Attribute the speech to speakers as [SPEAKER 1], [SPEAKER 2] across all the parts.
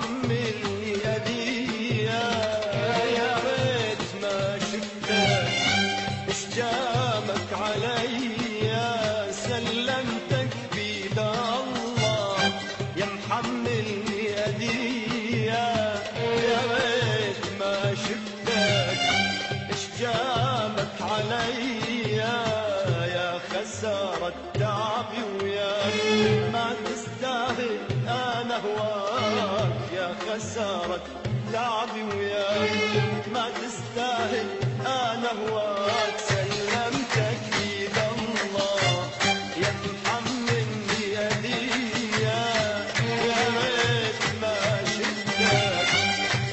[SPEAKER 1] محمل يدي يا ريت ما شفتك اش جابك علي سلمتك بيد الله يا محمل يدي يا ريت ما شفتك اش جابك علي يا خسارة تعبي وياك ما تستاهل انا هواك يا خسارة تعبي وياك ما تستاهل انا هواك سلمتك بيد الله يا محمل يدي يا ريت ما شفتك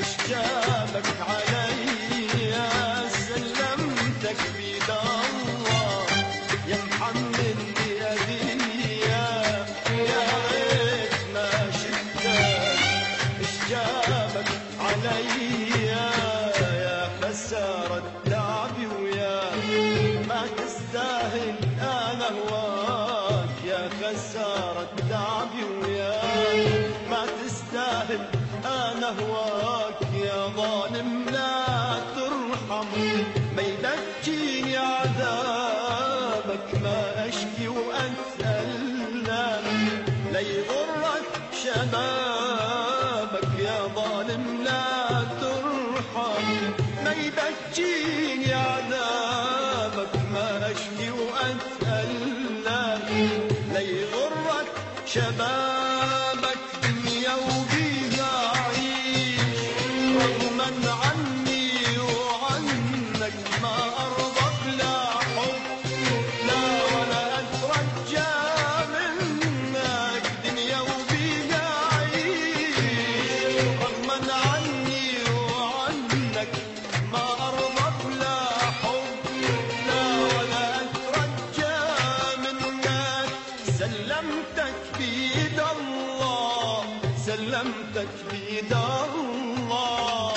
[SPEAKER 1] اش جابك علي سلمتك بيد الله يا محمل يدي يا ريت ما شفتك اش جابك علي يا خسارة تعبي وياك ما تستاهل انا هواك يا خسارة تعبي وياك ما تستاهل انا هواك يا ظالم لا ترحم ما يبكيني عذابك ما اشكي واتألم لا يغرك شبابك يا ظالم لا ترحم ما يبكيني عذابك ما اشكي واتألم لا يغرك شبابك دنيا وبيها عيش رغما عني وعنك ما ارضى بلا حب لا ولا اترجى منك دنيا وبيها عيش رغما عني وعنك ما ارضى بلا حب لا ولا اترجى منك سلمتك بيد الله سلمتك بيد الله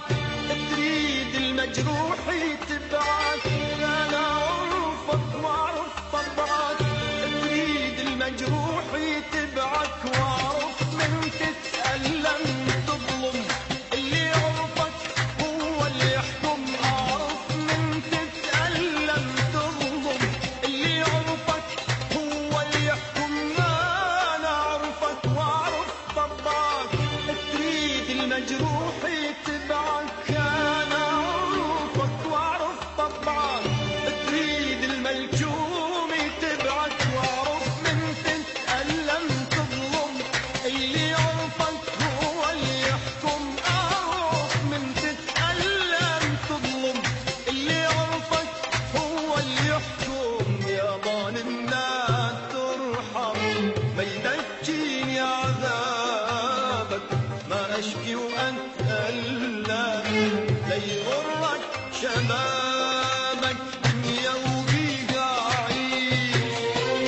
[SPEAKER 1] تريد المجروح يتبعك انا اعرفك واعرف طبعك تريد المجروح يتبعك واعرف من تتألم تظلم اللي يعرفك هو اللي يحكم اعرف من تتألم تظلم اللي يعرفك هو اللي يحكم انا اعرفك واعرف طبعك تريد المجروح يتبعك انا اعرفك واعرف طبعك تريد الملجوم يتبعك واعرف من تتألم تظلم اللي يعرفك هو اللي يحكم اعرف من تتألم تظلم اللي يعرفك هو اللي يحكم يا ظالم لا ترحم ما يبكيني عذابك ما اشكي واتألم لا يغرك شبابك دنيا وبيها عيش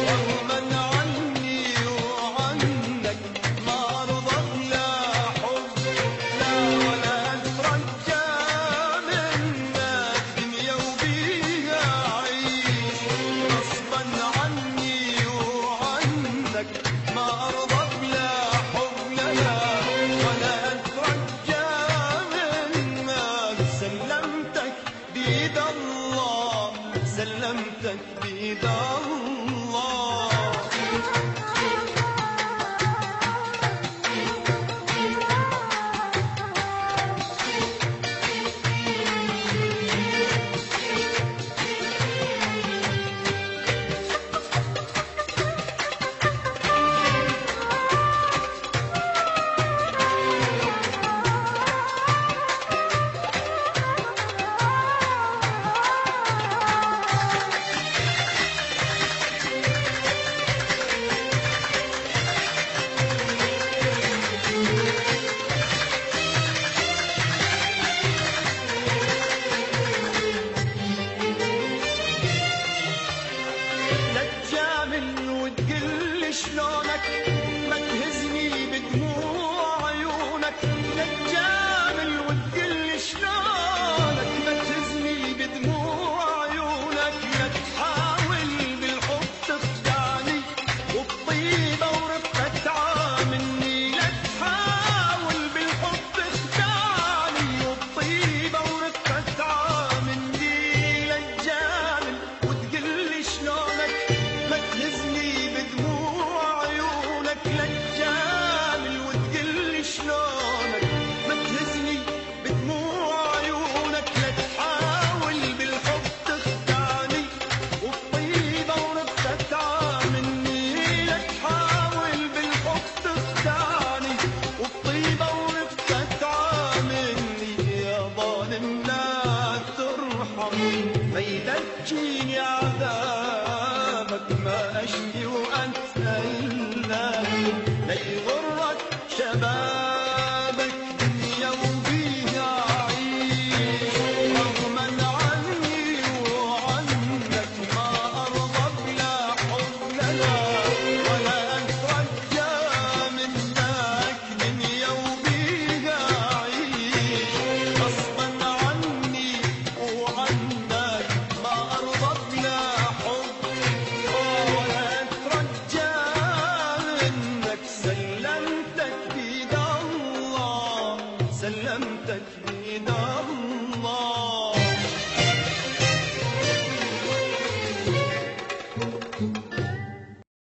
[SPEAKER 1] رغما عني وعنك ما ارضى بلا حب لا ولا اترجى منك دنيا وبيها عيش غصبا عني وعنك ما ارضى بلا حب لا ولا اترجى منك سلمتك بيد الله سلمتك بيد الله